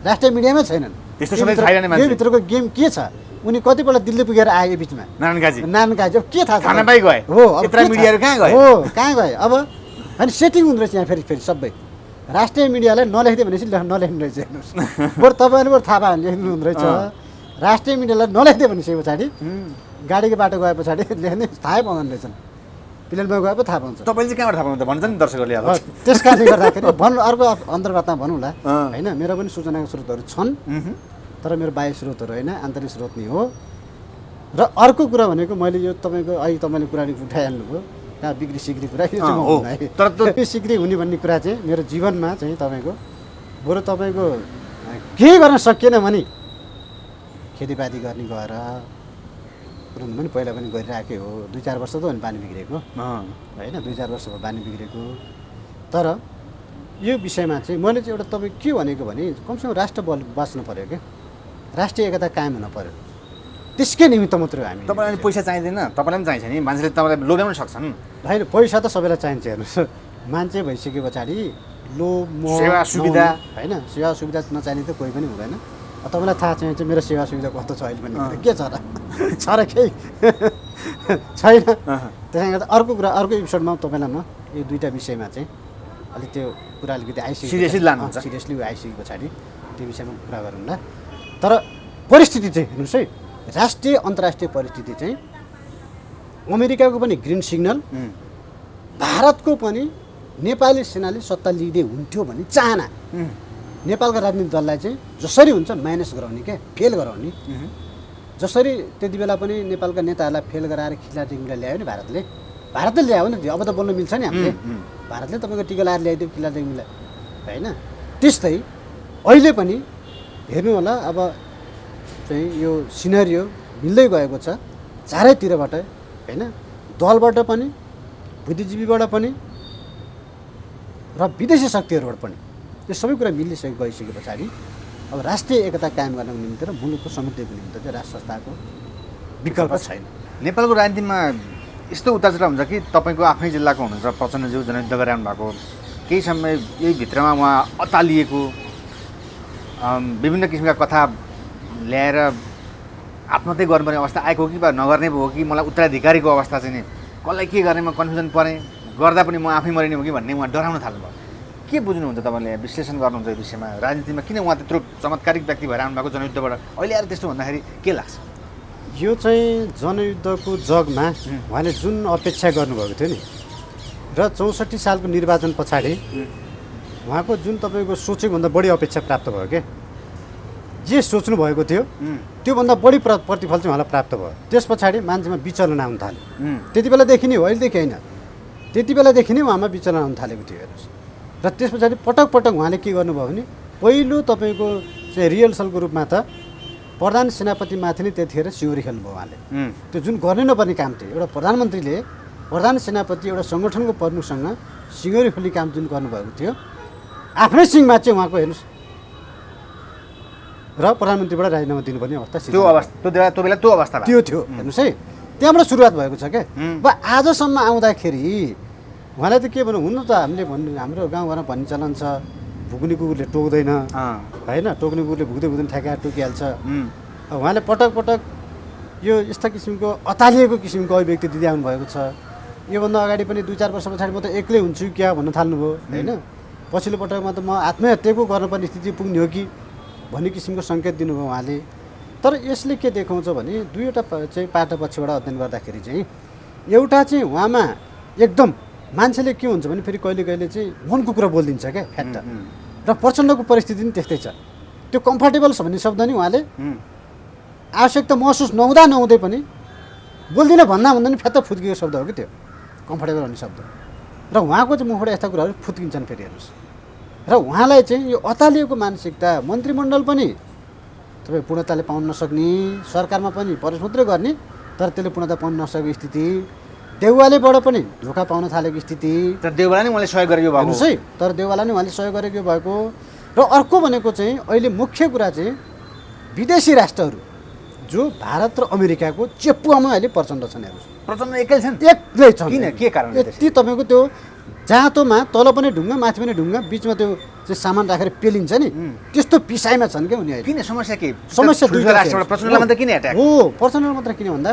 Speaker 1: राष्ट्रिय मिडियामै छैनन्। योभित्रको गेम के छ, उनी कतिपल्ट दिल्ली पुगेर आए बिचमा नानकाजी अब के थाहा
Speaker 2: खाना पाइ गए
Speaker 1: हो, अब
Speaker 2: मिडियाहरू कहाँ गए
Speaker 1: हो, कहाँ गए अब। अनि सेटिङ हुँदो रहेछ यहाँ फेरि सबै राष्ट्रिय मिडियालाई नलेखिदियो भनेपछि नलेख्नु रहेछ, हेर्नुहोस्। बरु तपाईँले बरु थाहा पायो भने लेख्नु हुँदो रहेछ। राष्ट्रिय मिडियालाई नलेखिदियो भनेपछि पछाडि गाडीको बाटो गए पछाडि लेख्ने थाहै पाउँदैन रहेछन्, प्लेनमा गए पो थाहा पाउँछ।
Speaker 2: तपाईँले चाहिँ कहाँबाट थाहा पाउनु त भन्छ नि दर्शकहरूले। अब
Speaker 1: त्यस कारणले गर्दाखेरि अर्को अन्तर्वार्तामा भनौँला होइन, मेरो पनि सूचनाको स्रोतहरू छन्, तर मेरो बाह्य स्रोतहरू होइन, आन्तरिक स्रोत नै हो। र अर्को कुरा भनेको मैले यो तपाईँको अहिले तपाईँले कुरा उठाइहाल्नुभयो, कहाँ बिक्री सिक्री कुरा, यो चाहिँ तर सिक्री हुने भन्ने कुरा चाहिँ मेरो जीवनमा चाहिँ तपाईँको बरु तपाईँको केही गर्न सकिएन भने खेतीपाती गर्ने गएर रुम पनि पहिला पनि गरिरहेकै हो। 2-4 वर्ष त हो नि पानी बिग्रेको होइन, 2-4 वर्ष भयो पानी बिग्रेको। तर यो विषयमा चाहिँ मैले चाहिँ एउटा तपाईँ के भनेको भने कमसेकम राष्ट्र बाँच्नु पऱ्यो क्या, राष्ट्रिय एकता कायम हुन पऱ्यो, त्यसकै निमित्त मात्रै हो हामी।
Speaker 2: तपाईँलाई पैसा चाहिँदैन, तपाईँलाई पनि चाहिन्छ नि, मान्छेले तपाईँलाई लोभ्याउन सक्छन्
Speaker 1: होइन। पैसा त सबैलाई चाहिन्छ, हेर्नुहोस् मान्छे भइसके पछाडि लोभ मोह
Speaker 2: सेवा सुविधा
Speaker 1: होइन, सेवा सुविधा नचाहिने त कोही पनि हुँदैन। तपाईँलाई थाहा चाहिँ मेरो सेवा सुविधा कस्तो छ अहिले भन्ने के छ र, छ र केही छैन। त्यसले गर्दा अर्को कुरा अर्को एपिसोडमा तपाईँलाई म यो 2टा विषयमा चाहिँ अलिक त्यो कुरा अलिकति सिरियसली आइसके पछाडि त्यो विषयमा कुरा गरौँला। तर परिस्थिति चाहिँ हेर्नुहोस् है, राष्ट्रिय अन्तर्राष्ट्रिय परिस्थिति चाहिँ अमेरिकाको पनि ग्रिन सिग्नल, भारतको पनि नेपाली सेनाले सत्ता लिँदै हुन्थ्यो भन्ने चाहना, नेपालका राजनीतिक दललाई चाहिँ जसरी हुन्छ माइनस गराउने क्या, फेल गराउने। जसरी त्यति बेला पनि नेपालका नेताहरूलाई फेल गराएर खिला टिङ्गीलाई ल्यायो नि भारतले ल्यायो नि, अब त बोल्न मिल्छ नि हामीले, भारतले तपाईँको टिका लाएर ल्याइदियो खिला टिङ्गीलाई होइन। त्यस्तै अहिले पनि हेर्नु होला, अब चाहिँ यो सिनेरियो मिल्दै गएको छ चारैतिरबाट होइन, दलबाट पनि बुद्धिजीवीबाट पनि र विदेशी शक्तिहरूबाट पनि। यो सबै कुरा गइसके पछाडि अब राष्ट्रिय एकता कायम गर्नको निम्ति र मुलुकको समृद्धिको निम्ति चाहिँ राष्ट्र संस्थाको विकल्प छैन।
Speaker 2: नेपालको राजनीतिमा यस्तो उतारचढाव हुन्छ कि तपाईँको आफ्नै जिल्लाको हुनुहुन्छ प्रचण्डज्यू जनयुद्ध गरिरहनु भएको, केही समय यही भित्रमा उहाँ अतालिएको विभिन्न किसिमका कथा ल्याएर आत्महत्या गर्नुपर्ने अवस्था आएको कि वा नगर्ने भयो कि मलाई उत्तराधिकारीको अवस्था चाहिँ नि कसलाई के गर्नेमा कन्फ्युजन परेँ, गर्दा पनि म आफै मरिने हो कि भन्ने उहाँ डराउन थाल्नुभयो। के बुझ्नुहुन्छ तपाईँले, विश्लेषण गर्नुहुन्छ यो विषयमा, राजनीतिमा किन उहाँ त्यत्रो चमत्कारिक व्यक्ति भएर आउनुभएको जनयुद्धबाट अहिले आएर त्यस्तो भन्दाखेरि के लाग्छ?
Speaker 1: यो चाहिँ जनयुद्धको जगमा उहाँले जुन अपेक्षा गर्नुभएको थियो नि र 64 सालको निर्वाचन पछाडि उहाँको जुन तपाईँको सोचेकोभन्दा बढी अपेक्षा प्राप्त भयो क्या, जे सोच्नु भएको थियो त्योभन्दा बढी प्रतिफल चाहिँ उहाँलाई प्राप्त भयो। त्यस पछाडि मान्छेमा विचलन आउन थाल्यो, त्यति बेलादेखि नै हो, अहिलेदेखि होइन, त्यति बेलादेखि नै उहाँमा विचलन आउन थालेको थियो हेर्नुहोस्। र त्यस पछाडि पटक पटक उहाँले के गर्नुभयो भने पहिलो तपाईँको चाहिँ रिहर्सलको रूपमा त प्रधान सेनापतिमाथि नै त्यतिखेर सिउँरी खेल्नुभयो उहाँले। त्यो जुन गर्नै नपर्ने काम थियो, एउटा प्रधानमन्त्रीले प्रधान सेनापति एउटा सङ्गठनको प्रमुखसँग सिउँरी खेल्ने काम जुन गर्नुभएको थियो आफ्नै सिङमा चाहिँ उहाँको हेर्नुहोस्, र प्रधानमन्त्रीबाट राजीनामा दिनुपर्ने अवस्था त्यो थियो हेर्नुहोस् है। त्यहाँबाट सुरुवात भएको छ क्या। अब आजसम्म आउँदाखेरि उहाँलाई त के भनौँ, हुनु त हामीले भन्नु हाम्रो गाउँघरमा भन्ने चलन छ, भुक्ने कुकुरले टोक्दैन होइन, टोक्ने कुकुरले भुक्दै ठ्याक्का टोकिहाल्छ। उहाँले पटक पटक यो यस्ता किसिमको अतालिएको किसिमको अभिव्यक्ति दिँदै आउनुभएको छ। योभन्दा अगाडि पनि 2-4 वर्ष पछाडि म त एक्लै हुन्छु क्या भन्न थाल्नुभयो होइन। पछिल्लो पटकमा त म आत्महत्या पो गर्नुपर्ने स्थिति पुग्ने हो कि भन्ने किसिमको सङ्केत दिनुभयो उहाँले। तर यसले के देखाउँछ भने दुईवटा चाहिँ पाटो पछिबाट अध्ययन गर्दाखेरि चाहिँ एउटा चाहिँ उहाँमा एकदम मान्छेले के हुन्छ भने फेरि कहिले कहिले चाहिँ मनको कुरा बोलिदिन्छ क्या फ्याट्ट, र प्रचण्डको परिस्थिति पनि त्यस्तै छ। त्यो कम्फर्टेबल छ भन्ने शब्द नि उहाँले आवश्यकता महसुस नहुँदै पनि बोल्दिनँ भन्दा नि फ्यात्त फुत्किएको शब्द हो कि त्यो कम्फर्टेबल भन्ने शब्द। र उहाँको चाहिँ मुखबाट यस्ता कुराहरू फुत्किन्छन् फेरि हेर्नुहोस्। र उहाँलाई चाहिँ यो अतालिएको मानसिकता मन्त्रीमण्डल पनि तपाईँ पूर्णताले पाउन नसक्ने, सरकारमा पनि प्रवेश मात्रै गर्ने तर त्यसले पूर्णता पाउन नसकेको स्थिति, देउवालेबाट पनि धोका पाउन थालेको स्थिति।
Speaker 2: तर देउवालाई नै उहाँले सहयोग गरेको भएको
Speaker 1: हेर्नुहोस् है, तर देउवालाई नै उहाँले सहयोग गरेको भएको। र अर्को भनेको चाहिँ अहिले मुख्य कुरा चाहिँ विदेशी राष्ट्रहरू जो भारत र अमेरिकाको चेपुवामा अहिले प्रचण्ड छन्। हेर्नुहोस्,
Speaker 2: प्रचण्ड एक्लै छन्,
Speaker 1: एक्लै छन्।
Speaker 2: किन, के कारण
Speaker 1: यति तपाईँको त्यो जाँतोमा तल पनि ढुङ्गा माथि पनि ढुङ्गा बिचमा त्यो चाहिँ सामान राखेर पेलिन्छ नि, त्यस्तो पिसाइमा छन् क्या उनी अहिले।
Speaker 2: किन समस्या के?
Speaker 1: समस्या
Speaker 2: दुईटा राष्ट्रबाट प्रचण्डलाई मात्रै किन एट्याक?
Speaker 1: हो, प्रचण्डलाई मात्र किन भन्दा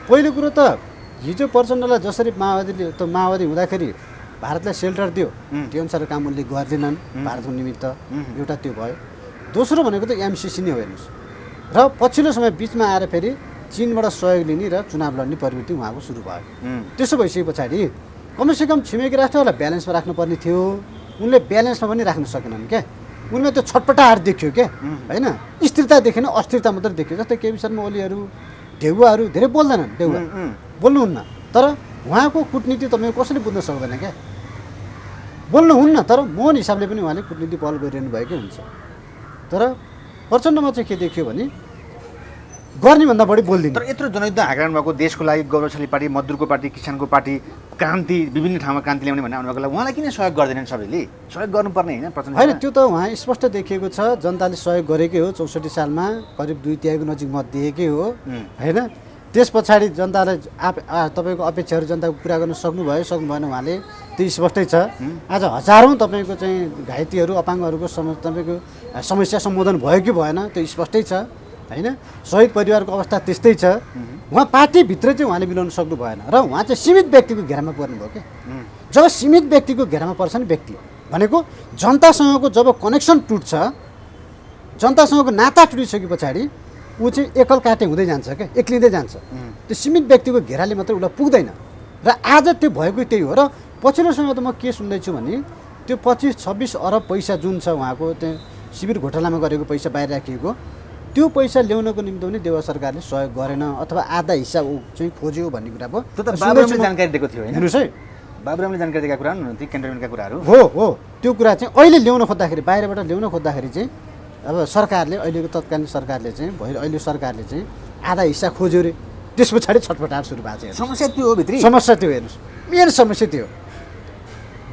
Speaker 1: पहिलो कुरो त हिजो प्रचण्डलाई जसरी माओवादी हुँदाखेरि भारतलाई सेल्टर दियो त्यो अनुसार काम उनले गर्दैनन् भारतको निमित्त, एउटा त्यो भयो। दोस्रो भनेको त एमसिसी नै हो। हेर्नुहोस्, र पछिल्लो समय बिचमा आएर फेरि चीनबाट सहयोग लिने र चुनाव लड्ने प्रवृत्ति उहाँको सुरु भयो। त्यसो भइसके पछाडि कमसेकम छिमेकी राष्ट्रहरूलाई ब्यालेन्समा राख्नुपर्ने थियो, उनले ब्यालेन्समा पनि राख्न सकेनन् क्या। उनले त्यो छटपटाहट देख्यो क्या, होइन, स्थिरता देखेन, अस्थिरता मात्रै देख्यो। जस्तै केपी शर्मा ओलीहरू, देउवाहरू धेरै बोल्दैनन्, देउवा बोल्नुहुन्न, तर उहाँको कुटनीति तपाईँ कसैले बुझ्न सक्दैन क्या, बोल्नुहुन्न, तर मौन हिसाबले पनि उहाँले कुटनीति पहल गरिरहनु भएकै हुन्छ। तर प्रचण्डमा चाहिँ के देखियो भने गर्ने भन्दा बढी बोल्दिनु।
Speaker 2: तर यत्रो जनयुद्ध हाँक्राउनु भएको, देशको लागि गौरवशाली पार्टी, मजदुरको पार्टी, किसानको पार्टी, क्रान्ति, विभिन्न ठाउँमा क्रान्ति ल्याउने भन्ने आउनुभएको उहाँलाई किन सहयोग गर्दैनन्? सबैले सहयोग गर्नुपर्ने होइन प्रचण्ड?
Speaker 1: होइन, त्यो त उहाँ स्पष्ट देखिएको छ, जनताले सहयोग गरेकै हो। 64 सालमा करिब 2/3 नजिक मत दिएकै हो, होइन। त्यस पछाडि जनतालाई तपाईँको अपेक्षाहरू जनताको पुरा गर्न सक्नुभयो सक्नु भएन उहाँले, त्यो स्पष्टै छ। आज हजारौँ तपाईँको चाहिँ घाइतेहरू अपाङ्गहरूको तपाईँको समस्या सम्बोधन भयो कि भएन त्यो स्पष्टै छ, होइन। शहीद परिवारको अवस्था त्यस्तै छ। उहाँ पार्टीभित्र चाहिँ उहाँले मिलाउन सक्नु भएन र उहाँ चाहिँ सीमित व्यक्तिको घेरामा पर्नुभयो क्या। जब सीमित व्यक्तिको घेरामा पर्छ नि व्यक्ति भनेको जनतासँगको जब कनेक्सन टुट्छ, जनतासँगको नाता टुटिसके पछाडि ऊ चाहिँ एकल काटे हुँदै जान्छ क्या, एक्लिँदै जान्छ। त्यो सीमित व्यक्तिको घेराले मात्रै उसलाई पुग्दैन र आज त्यो भएको त्यही हो। र पछिल्लो समय त म के सुन्दैछु भने त्यो 25-26 अरब पैसा जुन छ उहाँको त्यहाँ शिविर घोटालामा गरेको पैसा बाहिर राखिएको, त्यो पैसा ल्याउनको निम्ति पनि देवा सरकारले सहयोग गरेन अथवा आधा हिस्सा ऊ चाहिँ खोज्यो भन्ने कुरा भयो।
Speaker 2: त्यो त बाबुरामले जानकारी दिएको थियो होइन?
Speaker 1: हेर्नुहोस् है,
Speaker 2: बाबुरामले जानकारी दिएका कुरा ती क्यान्टनमेन्टका कुराहरू
Speaker 1: हो। त्यो कुरा चाहिँ अहिले ल्याउन खोज्दाखेरि, बाहिरबाट ल्याउन खोज्दाखेरि चाहिँ अब सरकारले, अहिलेको तत्कालीन सरकारले चाहिँ अहिले सरकारले चाहिँ आधा हिस्सा खोज्यो रे, त्यस पछाडि छटपटाहट सुरु भएको छ।
Speaker 2: समस्या त्यो हो भित्री,
Speaker 1: समस्या त्यो। हेर्नुहोस्, मेन समस्या त्यो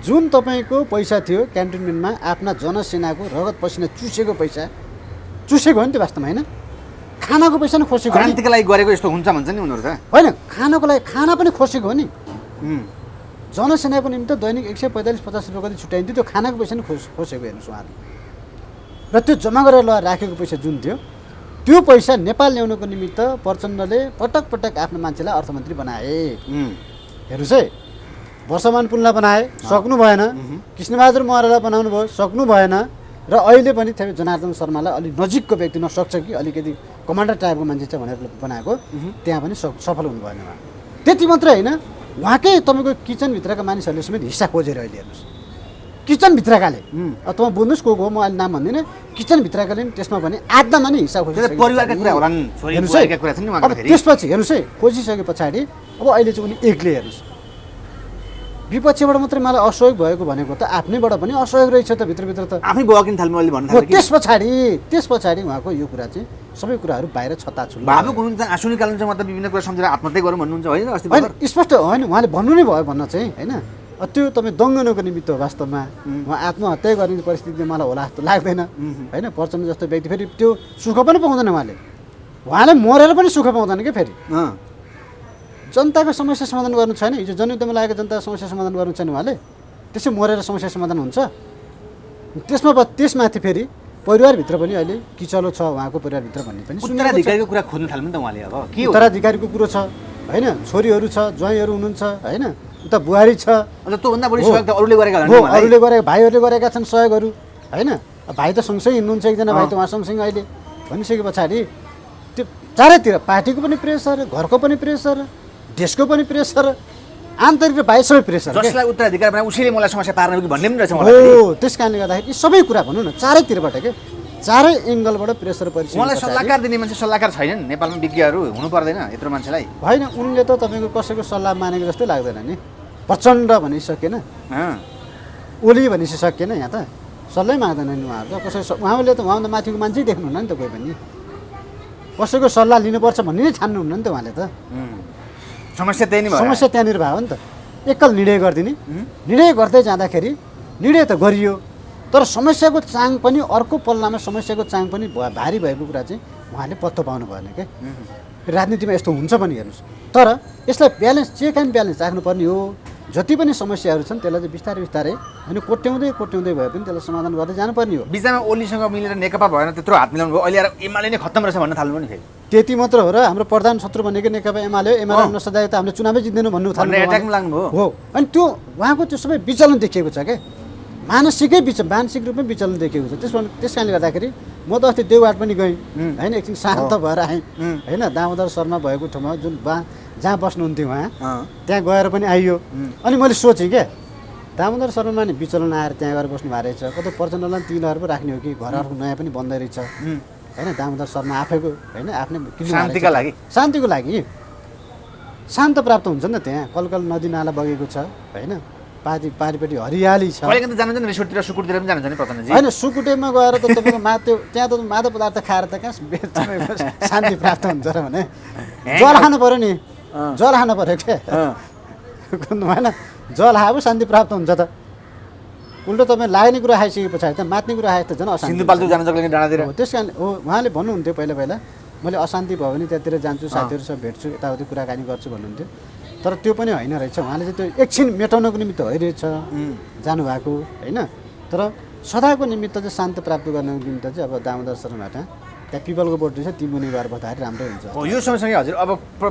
Speaker 1: जुन तपाईँको पैसा थियो क्यान्टोनमेन्टमा आफ्ना जनसेनाको रगत पसिना चुसेको पैसा, चुसेको हो नि त्यो वास्तवमा, होइन, खानाको पैसा नि खोसेको,
Speaker 2: क्रान्तिको लागि गरेको यस्तो हुन्छ भन्छ नि उनीहरू त,
Speaker 1: होइन, खानाको लागि खाना पनि खोसेको हो नि। जनसेनाको निम्ति दैनिक 145-50 रुपियाँ कति छुट्याइन्थ्यो, त्यो खानाको पैसा नि खोसेको। हेर्नुहोस् उहाँले, र त्यो जम्मा गरेर राखेको पैसा जुन थियो त्यो पैसा नेपाल ल्याउनको निमित्त प्रचण्डले पटक पटक आफ्नो मान्छेलाई अर्थमन्त्री बनाए। हेर्नुहोस् है, वर्षमान पुनलाई बनाए, सक्नु भएन। कृष्णबहादुर महरालाई बनाउनु भयो, सक्नु भएन। र अहिले पनि जनार्दन शर्मालाई अलिक नजिकको व्यक्ति नसक्छ कि अलिकति कमान्डर टाइपको मान्छे छ भनेर बनाएको, त्यहाँ पनि सफल हुनु भएन उहाँ। त्यति मात्रै होइन, उहाँकै तपाईँको किचनभित्रका मानिसहरूले समेत हिस्सा खोजेर अहिले हेर्नुहोस्, किचनभित्रकाले, अब तपाईँ बुझ्नुहोस् को म अहिले नाम भन्दिनँ, किचनभित्रकाले पनि त्यसमा भने आधामा नै हिस्सा खोजिसके
Speaker 2: परिवारका कुरा होला नि, छोरीका कुरा छन् नि उहाँको फेरि।
Speaker 1: त्यसपछि हेर्नुहोस् है, खोजिसके पछाडि अब अहिले चाहिँ उनी एक्लै, हेर्नुहोस्, विपक्षबाट मात्रै मलाई असहयोग भएको भनेको त आफ्नैबाट पनि असहयोग रहेछ त, भित्रभित्र त
Speaker 2: आफै बकिन थाल्नु अहिले भन्नु थाल्यो।
Speaker 1: त्यस पछाडि उहाँको यो कुरा चाहिँ सबै कुराहरू बाहिर छताछुल
Speaker 2: भावुक हुनुहुन्छ, आँसुनिकाल्नु चाहिँ मतलब विभिन्न कुरा सम्झेर आत्महत्या गरौँ भन्नुहुन्छ होइन? अस्ति
Speaker 1: होइन, स्पष्ट होइन, उहाँले भन्नु नै भयो भन्न चाहिँ, होइन, त्यो तपाईँ दङ्गनको निमित्त हो वास्तवमा। उहाँ आत्महत्या गर्ने परिस्थिति मलाई होला जस्तो लाग्दैन, होइन। प्रचण्ड जस्तो व्यक्ति फेरि त्यो सुख पनि पाउँदैन उहाँले मरेर पनि सुख पाउँदैन क्या। फेरि जनताको समस्या समाधान गर्नु छैन, हिजो जनयुद्धमा लागेको जनताको समस्या समाधान गर्नु छैन उहाँले, त्यसै मरेर समस्या समाधान हुन्छ? त्यसमाथि फेरि परिवारभित्र पनि अहिले किचलो छ उहाँको परिवारभित्र भन्ने पनि
Speaker 2: उत्तराधिकारीको कुरा खोज्नु थाल्नु नि त उहाँले। अब के
Speaker 1: उत्तराधिकारीको कुरो छ, होइन, छोरीहरू छ, ज्वाइँहरू हुनुहुन्छ, होइन, उता बुहारी छ,
Speaker 2: अन्त त्योभन्दा बढी सहयोग त अरूले गरेका
Speaker 1: हो, अरूले गरेका भाइहरूले गरेका छन् सहयोगहरू, होइन। भाइ त सँगसँगै हिँड्नुहुन्छ, एकजना भाइ त उहाँ सँगसँगै अहिले भनिसके पछाडि त्यो चारैतिर पार्टीको पनि प्रेसर, घरको पनि प्रेसर, देशको पनि प्रेसर, आन्तरिक र बाह्य सबै प्रेसर।
Speaker 2: जसलाई उत्तराधिकारी बनाए उसैले मलाई समस्या पार्न कि भन्ने पनि रहेछ
Speaker 1: हो। त्यस कारणले गर्दाखेरि यी सबै कुरा भनौँ न चारैतिरबाट के, चारै एङ्गलबाट प्रेसर परिसकेको।
Speaker 2: उहाँलाई सल्लाहकार दिने मान्छे सल्लाहकार छैनन् नेपालमा, विज्ञहरू हुनु पर्दैन यत्रो मान्छेलाई?
Speaker 1: होइन, उनले त तपाईँको कसैको सल्लाह मानेको जस्तै लाग्दैन नि। प्रचण्ड भनिसकेन, ओली भनिसकेन, यहाँ त सल्लाह माग्दैन नि उहाँहरू त, कसै उहाँले त उहाँभन्दा माथिको मान्छे देख्नुहुन्न नि त कोही पनि, कसैको सल्लाह लिनुपर्छ भन्ने नै ठान्नुहुन्न नि त उहाँले त।
Speaker 2: समस्या त्यही नै भयो।
Speaker 1: समस्या त्यहाँनिर भयो नि त। एकल निर्णय गरिदिने, निर्णय गर्दै जाँदाखेरि निर्णय त गरियो, तर समस्याको चाङ पनि अर्को पल्लामा समस्याको चाङ पनि भारी भएको कुरा चाहिँ उहाँले पत्तो पाउनु भएन क्या। राजनीतिमा यस्तो हुन्छ पनि हेर्नुहोस्। तर यसलाई ब्यालेन्स, चेक एन्ड ब्यालेन्स राख्नुपर्ने हो। जति पनि समस्याहरू छन् त्यसलाई चाहिँ बिस्तारै बिस्तारै होइन कोट्याउँदै भए पनि त्यसलाई समाधान गर्दै जानुपर्ने हो।
Speaker 2: बिचमा ओलीसँग मिलेर नेकपा भएन, त्यत्रो हात मिलाउनु भयो, अहिले आएर एमाले नै खत्तम रहेछ भन्न थाल्नु पनि फेरि।
Speaker 1: त्यति मात्र हो र हाम्रो प्रधान शत्रु भनेको नेकपा एमाले हो। एमाले नसदायो त हामीले चुनावै जित्दैनौँ भन्नु थाल्नु
Speaker 2: एट्याकमा लाग्नुभयो
Speaker 1: हो। अनि त्यो उहाँको त्यो सबै विचलन देखिएको छ क्या, मानसिक रूपमै विचलन देखिएको छ। त्यस कारणले गर्दाखेरि म त अस्ति देवघाट पनि गएँ होइन, एकछिन शान्त भएर आएँ होइन। दामोदर शर्मा भएको ठाउँमा जुन जहाँ बस्नुहुन्थ्यो उहाँ, त्यहाँ गएर पनि आइयो। अनि मैले सोचेँ क्या, दामोदर शर्मा नि विचलन आएर त्यहाँ गएर बस्नु भएको रहेछ, कतै प्रचण्डलाई तिलहरू पो राख्ने हो कि घरहरूको नयाँ पनि बन्दै रहेछ होइन। दामोदर शर्मा आफैको होइन आफ्नै शान्तिको लागि शान्त प्राप्त हुन्छ नि त। त्यहाँ कलकल नदी नाला बगेको छ होइन, पारिपट्टि हरियाली छ।
Speaker 2: जानुहुन्छ नि रिसोर्टतिर, सुकुटतिर पनि जानुहुन्छ नि प्रचण्डजी?
Speaker 1: होइन, सुकुटेमा गएर त तपाईँको त्यहाँ त मादक पदार्थ खाएर त कहाँ शान्ति प्राप्त हुन्छ र भने जल खानु पऱ्यो नि, जल खानु पऱ्यो क्या होइन। जल खायो शान्ति प्राप्त हुन्छ त। उल्टो तपाईँ लाग्ने कुरा खाइसके पछाडि त मात्ने कुरा खाए त झन् अशान्ति।
Speaker 2: सिन्धुपाल्चोक जान सक्ने डाँडातिर
Speaker 1: हो। त्यस कारण हो उहाँले भन्नुहुन्थ्यो पहिला मैले अशान्ति भयो भने त्यहाँतिर जान्छु, साथीहरूसँग भेट्छु, यताउति कुराकानी गर्छु भन्नुहुन्थ्यो। तर त्यो पनि होइन रहेछ। उहाँले चाहिँ त्यो एकछिन मेटाउनको निमित्त भइरहेछ जानुभएको होइन। तर सदाको निमित्त चाहिँ शान्ति प्राप्त गर्नको निमित्त चाहिँ अब दामोदर शर्माबाट त्यहाँ पिपलको बोट रहेछ, ती मुनि गएर बस्दाखेरि राम्रै हुन्छ।
Speaker 2: यो समयसँगै हजुर अब